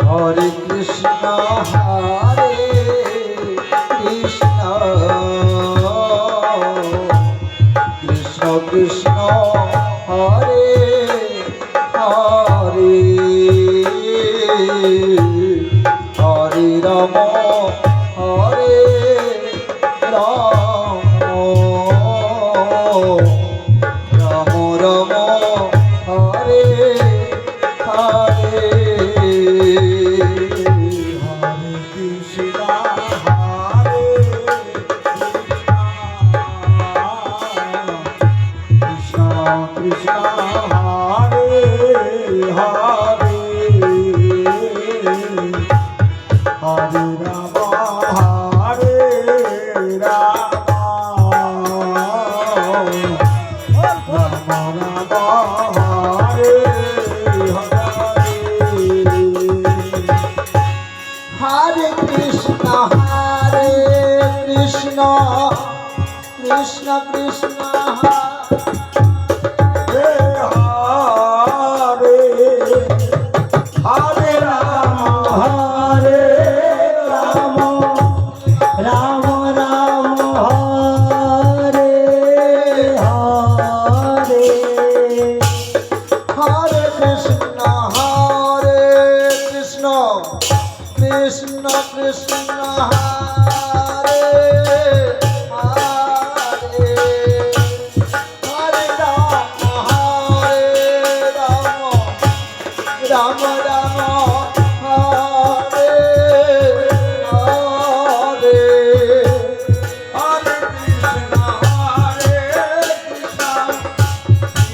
Hare Krishna Hare Krishna Krishna Krishna Hare Hare Hare Ram Hare Ram Ram Ram Hare Hare Hare Krishna Hare Krishna Krishna Hare Hare Hare Ram Hare Ram Ram Ram Hare Hare Hare Krishna Krishna Krishna Hare Hare Hare Ram Hare Ram Ram Ram Hare Hare Hare Krishna Krishna Krishna Hare